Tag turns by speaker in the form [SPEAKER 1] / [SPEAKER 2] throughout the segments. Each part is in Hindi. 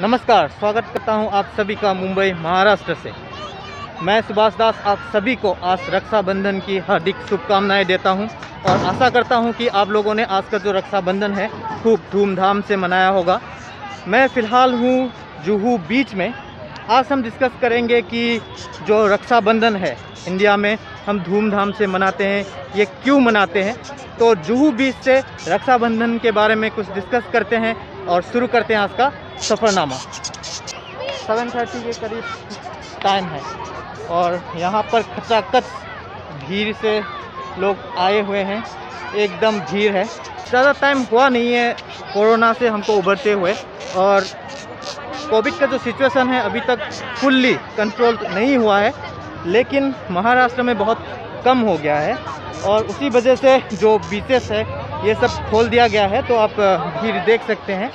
[SPEAKER 1] नमस्कार, स्वागत करता हूं आप सभी का मुंबई महाराष्ट्र से। मैं सुभाष दास आप सभी को आज रक्षाबंधन की हार्दिक शुभकामनाएं देता हूं और आशा करता हूं कि आप लोगों ने आज का जो रक्षाबंधन है खूब धूमधाम से मनाया होगा। मैं फ़िलहाल हूं जुहू बीच में। आज हम डिस्कस करेंगे कि जो रक्षाबंधन है इंडिया में हम धूमधाम से मनाते हैं, ये क्यों मनाते हैं। तो जुहू बीच से रक्षाबंधन के बारे में कुछ डिस्कस करते हैं और शुरू करते हैं आज का सफ़रनामा। 7:30 के करीब टाइम है और यहाँ पर खचाखच भीड़ से लोग आए हुए हैं, एकदम भीड़ है। ज़्यादा टाइम हुआ नहीं है कोरोना से हमको उभरते हुए, और कोविड का जो सिचुएशन है अभी तक फुल्ली कंट्रोल नहीं हुआ है, लेकिन महाराष्ट्र में बहुत कम हो गया है और उसी वजह से जो बीचेस है ये सब खोल दिया गया है। तो आप भीड़ देख सकते हैं।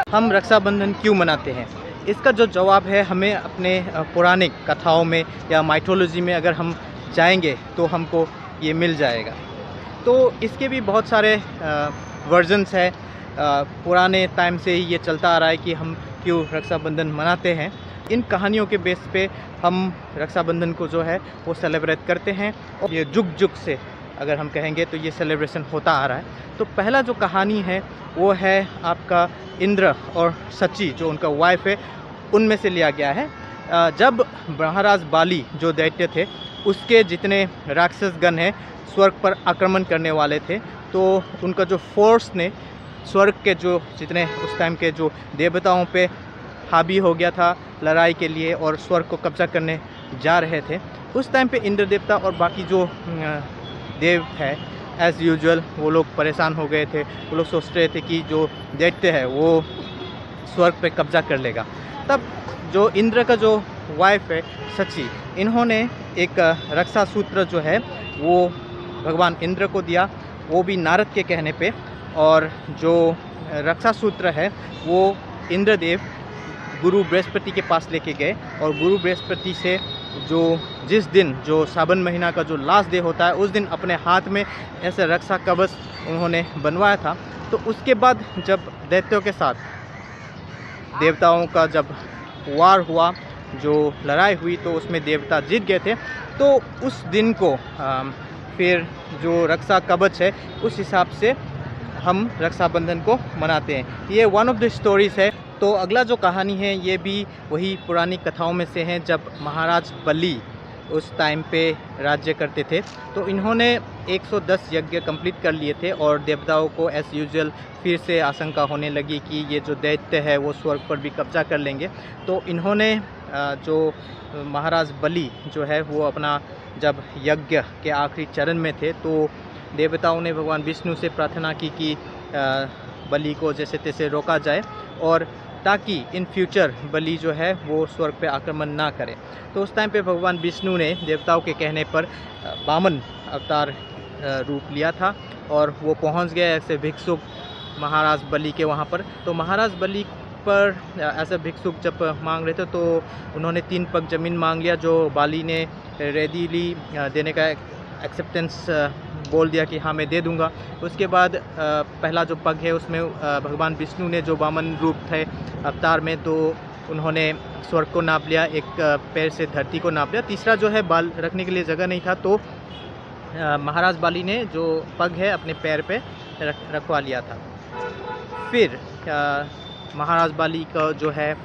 [SPEAKER 1] हम रक्षाबंधन क्यों मनाते हैं, इसका जो जवाब है हमें अपने पौराणिक कथाओं में या माइथोलॉजी में अगर हम जाएंगे तो हमको ये मिल जाएगा। तो इसके भी बहुत सारे वर्जन्स है। पुराने टाइम से ही ये चलता आ रहा है कि हम क्यों रक्षाबंधन मनाते हैं। इन कहानियों के बेस पे हम रक्षाबंधन को जो है वो सेलिब्रेट करते हैं और ये जुग जुग से अगर हम कहेंगे तो ये सेलिब्रेशन होता आ रहा है। तो पहला जो कहानी है वो है आपका इंद्र और सची, जो उनका वाइफ है, उनमें से लिया गया है। जब महाराज बाली जो दैत्य थे उसके जितने राक्षसगण हैं स्वर्ग पर आक्रमण करने वाले थे, तो उनका जो फोर्स ने स्वर्ग के जो जितने उस टाइम के जो देवताओं पे हावी हो गया था लड़ाई के लिए और स्वर्ग को कब्जा करने जा रहे थे। उस टाइम पे इंद्र देवता और बाकी जो देव है एज़ यूजुअल वो लोग परेशान हो गए थे। वो लोग सोच रहे थे कि जो दैत्य है वो स्वर्ग पे कब्जा कर लेगा। तब जो इंद्र का जो वाइफ है सची, इन्होंने एक रक्षा सूत्र जो है वो भगवान इंद्र को दिया, वो भी नारद के कहने पे। और जो रक्षा सूत्र है वो इंद्रदेव गुरु बृहस्पति के पास लेके गए और गुरु बृहस्पति से जो जिस दिन जो सावन महीना का जो लास्ट डे होता है उस दिन अपने हाथ में ऐसे रक्षा कवच उन्होंने बनवाया था। तो उसके बाद जब दैत्यों के साथ देवताओं का जब वार हुआ, जो लड़ाई हुई, तो उसमें देवता जीत गए थे। तो उस दिन को फिर जो रक्षा कवच है उस हिसाब से हम रक्षाबंधन को मनाते हैं। ये वन ऑफ द स्टोरीज़ है। तो अगला जो कहानी है ये भी वही पुरानी कथाओं में से है। जब महाराज बलि उस टाइम पे राज्य करते थे तो इन्होंने 110 यज्ञ कंप्लीट कर लिए थे और देवताओं को एज़ यूजुअल फिर से आशंका होने लगी कि ये जो दैत्य है वो स्वर्ग पर भी कब्जा कर लेंगे। तो इन्होंने जो महाराज बलि जो है वो अपना जब यज्ञ के आखिरी चरण में थे तो देवताओं ने भगवान विष्णु से प्रार्थना की कि बलि को जैसे तैसे रोका जाए और ताकि इन फ्यूचर बलि जो है वो स्वर्ग पे आक्रमण ना करे। तो उस टाइम पे भगवान विष्णु ने देवताओं के कहने पर वामन अवतार रूप लिया था और वो पहुंच गए ऐसे भिक्षुक महाराज बलि के वहाँ पर। तो महाराज बलि पर ऐसे भिक्षुक जब मांग रहे थे तो उन्होंने 3 पग ज़मीन मांग लिया, जो बाली ने रेडीली देने का एक्सेप्टेंस बोल दिया कि हाँ मैं दे दूंगा। उसके बाद पहला जो पग है उसमें भगवान विष्णु ने जो वामन रूप थे अवतार में, तो उन्होंने स्वर्ग को नाप लिया, एक पैर से धरती को नाप लिया। तीसरा जो है बाल रखने के लिए जगह नहीं था, तो महाराज बाली ने जो पग है अपने पैर पे रखवा लिया था। फिर महाराज बाली का जो है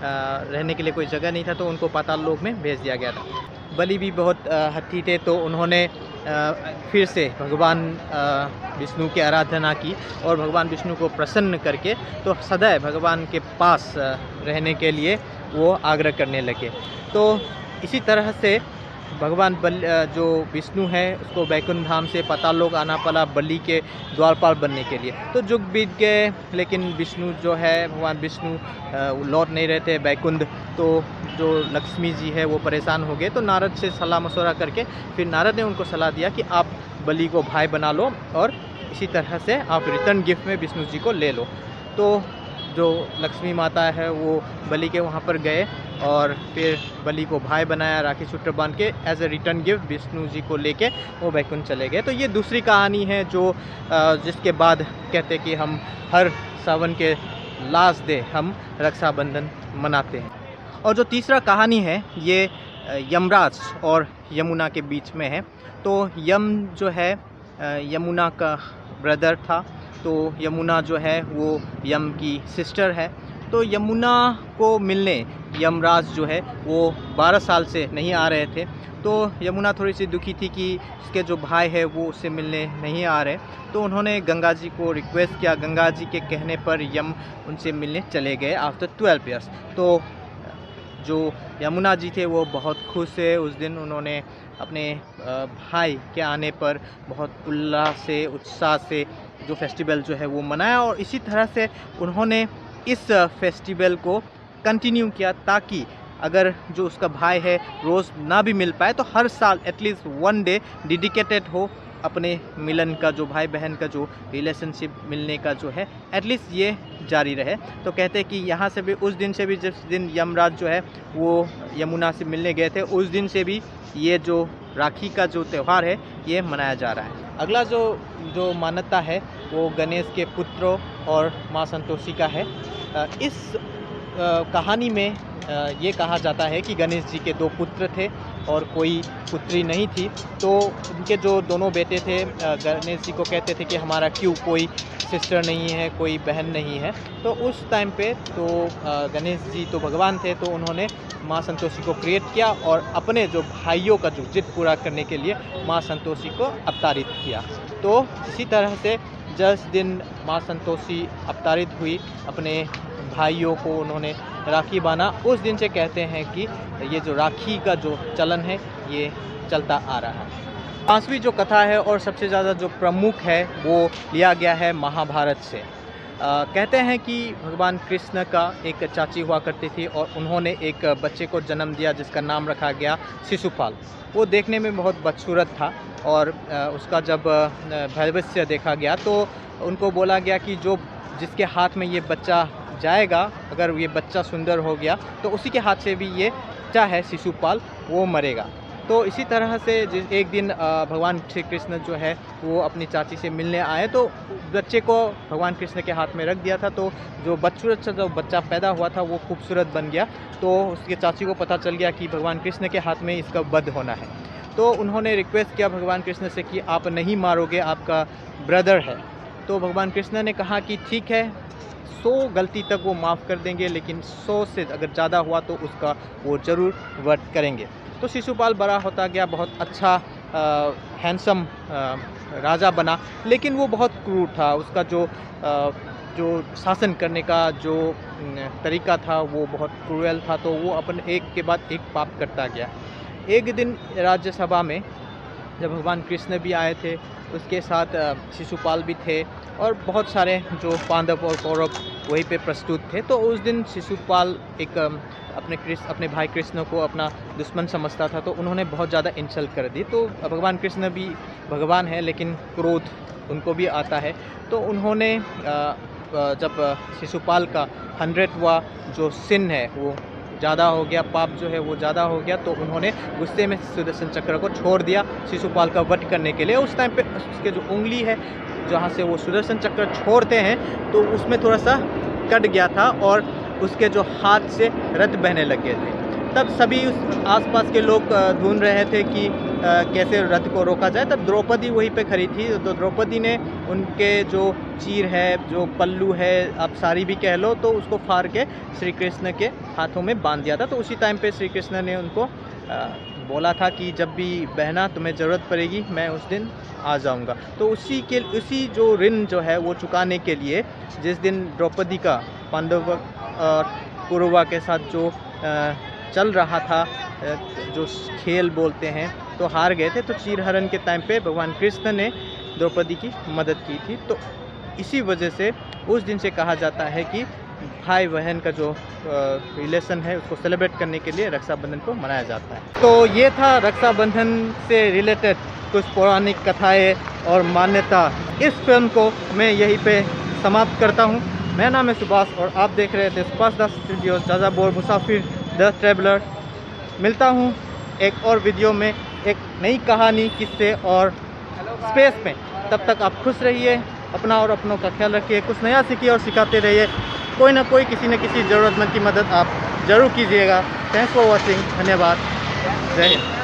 [SPEAKER 1] रहने के लिए कोई जगह नहीं था, तो उनको पाताल लोक में भेज दिया गया था। बलि भी बहुत हठी थे, तो उन्होंने फिर से भगवान विष्णु की आराधना की और भगवान विष्णु को प्रसन्न करके तो सदैव भगवान के पास रहने के लिए वो आग्रह करने लगे। तो इसी तरह से भगवान जो विष्णु है उसको बैकुंठ धाम से पाताल लोक आना पड़ा बलि के द्वारपाल बनने के लिए। तो जुग बीत गए, लेकिन विष्णु जो है भगवान विष्णु लौट नहीं रहे थे बैकुंठ। तो जो लक्ष्मी जी है वो परेशान हो गए, तो नारद से सलाह मशवरा करके फिर नारद ने उनको सलाह दिया कि आप बलि को भाई बना लो और इसी तरह से आप रिटर्न गिफ्ट में विष्णु जी को ले लो। तो जो लक्ष्मी माता है वो बलि के वहाँ पर गए और फिर बलि को भाई बनाया राखी सूत्र बांध के as a return gift Vishnu ji को लेके वो वैकुंठ चले गए। तो ये दूसरी कहानी है जो जिसके बाद कहते कि हम हर सावन के लास्ट डे हम रक्षाबंधन मनाते हैं। और जो तीसरा कहानी है ये यमराज और यमुना के बीच में है। तो यम जो है यमुना का ब्रदर था, तो यमुना जो है वो यम की सिस्टर है। तो यमुना को मिलने यमराज जो है वो 12 साल से नहीं आ रहे थे। तो यमुना थोड़ी सी दुखी थी कि उसके जो भाई है वो उससे मिलने नहीं आ रहे। तो उन्होंने गंगा जी को रिक्वेस्ट किया, गंगा जी के कहने पर यम उनसे मिलने चले गए आफ्टर 12 ईयर्स। तो जो यमुना जी थे वो बहुत खुश है। उस दिन उन्होंने अपने भाई के आने पर बहुत उल्लास से उत्साह से जो फेस्टिवल जो है वो मनाया, और इसी तरह से उन्होंने इस फेस्टिवल को कंटिन्यू किया ताकि अगर जो उसका भाई है रोज़ ना भी मिल पाए तो हर साल एटलीस्ट वन डे डेडिकेटेड हो अपने मिलन का, जो भाई बहन का जो रिलेशनशिप मिलने का जो है एटलीस्ट ये जारी रहे। तो कहते हैं कि यहाँ से भी उस दिन से भी जिस दिन यमराज जो है वो यमुना से मिलने गए थे उस दिन से भी ये जो राखी का जो त्यौहार है ये मनाया जा रहा है। अगला जो मान्यता है वो गणेश के पुत्रों और माँ संतोषी का है। इस कहानी में ये कहा जाता है कि गणेश जी के 2 पुत्र थे और कोई पुत्री नहीं थी। तो उनके जो दोनों बेटे थे गणेश जी को कहते थे कि हमारा क्यों कोई सिस्टर नहीं है, कोई बहन नहीं है। तो उस टाइम पे तो गणेश जी तो भगवान थे, तो उन्होंने माँ संतोषी को क्रिएट किया और अपने जो भाइयों का जो जिद पूरा करने के लिए माँ संतोषी को अवतारित किया। तो इसी तरह से जिस दिन माँ संतोषी अवतारित हुई अपने भाइयों को उन्होंने राखी बांधा, उस दिन से कहते हैं कि ये जो राखी का जो चलन है ये चलता आ रहा है। 5वीं जो कथा है और सबसे ज़्यादा जो प्रमुख है वो लिया गया है महाभारत से। कहते हैं कि भगवान कृष्ण का एक चाची हुआ करती थी और उन्होंने एक बच्चे को जन्म दिया जिसका नाम रखा गया शिशुपाल। वो देखने में बहुत बदसूरत था और उसका जब भविष्य देखा गया तो उनको बोला गया कि जिसके हाथ में ये बच्चा जाएगा, अगर ये बच्चा सुंदर हो गया तो उसी के हाथ से भी ये चाहे शिशुपाल वो मरेगा। तो इसी तरह से एक दिन भगवान श्री कृष्ण जो है वो अपनी चाची से मिलने आए, तो बच्चे को भगवान कृष्ण के हाथ में रख दिया था। तो जो बदसूरत से जो बच्चा पैदा हुआ था वो खूबसूरत बन गया। तो उसके चाची को पता चल गया कि भगवान कृष्ण के हाथ में इसका वध होना है। तो उन्होंने रिक्वेस्ट किया भगवान कृष्ण से कि आप नहीं मारोगे, आपका ब्रदर है। तो भगवान कृष्ण ने कहा कि ठीक है, 100 गलती तक वो माफ़ कर देंगे, लेकिन 100 से अगर ज़्यादा हुआ तो उसका वो ज़रूर वध करेंगे। तो शिशुपाल बड़ा होता गया, बहुत अच्छा हैंडसम राजा बना, लेकिन वो बहुत क्रूर था। उसका जो शासन करने का जो तरीका था वो बहुत क्रूएल था। तो वो अपने एक के बाद एक पाप करता गया। एक दिन राज्यसभा में जब भगवान कृष्ण भी आए थे, उसके साथ शिशुपाल भी थे और बहुत सारे जो पांडव और कौरव वहीं पे प्रस्तुत थे। तो उस दिन शिशुपाल एक अपने भाई कृष्ण को अपना दुश्मन समझता था, तो उन्होंने बहुत ज़्यादा इंसल्ट कर दी। तो भगवान कृष्ण भी भगवान है, लेकिन क्रोध उनको भी आता है। तो उन्होंने जब शिशुपाल का 100वां जो सिन है वो ज़्यादा हो गया, पाप जो है वो ज़्यादा हो गया, तो उन्होंने गुस्से में सुदर्शन चक्र को छोड़ दिया शिशुपाल का वध करने के लिए। उस टाइम पे उसके जो उंगली है जहाँ से वो सुदर्शन चक्र छोड़ते हैं तो उसमें थोड़ा सा कट गया था और उसके जो हाथ से रक्त बहने लग गए थे। तब सभी उस आसपास के लोग ढूंढ रहे थे कि कैसे रथ को रोका जाए। तब द्रौपदी वहीं पे खड़ी थी। तो द्रौपदी ने उनके जो चीर है, जो पल्लू है, आप साड़ी भी कह लो, तो उसको फाड़ के श्री कृष्ण के हाथों में बांध दिया था। तो उसी टाइम पे श्री कृष्ण ने उनको बोला था कि जब भी बहना तुम्हें ज़रूरत पड़ेगी मैं उस दिन आ जाऊंगा। तो उसी जो ऋण जो है वो चुकाने के लिए जिस दिन द्रौपदी का पांडव कौरवा के साथ जो चल रहा था, जो खेल बोलते हैं, तो हार गए थे। तो चीरहरण के टाइम पे भगवान कृष्ण ने द्रौपदी की मदद की थी। तो इसी वजह से उस दिन से कहा जाता है कि भाई बहन का जो रिलेशन है उसको सेलिब्रेट करने के लिए रक्षाबंधन को मनाया जाता है। तो ये था रक्षाबंधन से रिलेटेड कुछ पौराणिक कथाएँ और मान्यता। इस फिल्म को मैं यहीं पे समाप्त करता हूँ। मेरा नाम है सुभाष और आप देख रहे थे सुभाष दास studios Jajpur Musafir the traveller. मिलता हूँ एक और वीडियो में एक नई कहानी, किस्से और स्पेस में। तब तक आप खुश रहिए, अपना और अपनों का ख्याल रखिए, कुछ नया सीखिए और सिखाते रहिए। कोई ना कोई, किसी न किसी ज़रूरतमंद की मदद आप ज़रूर कीजिएगा। Thanks for watching. धन्यवाद। जय हिंद।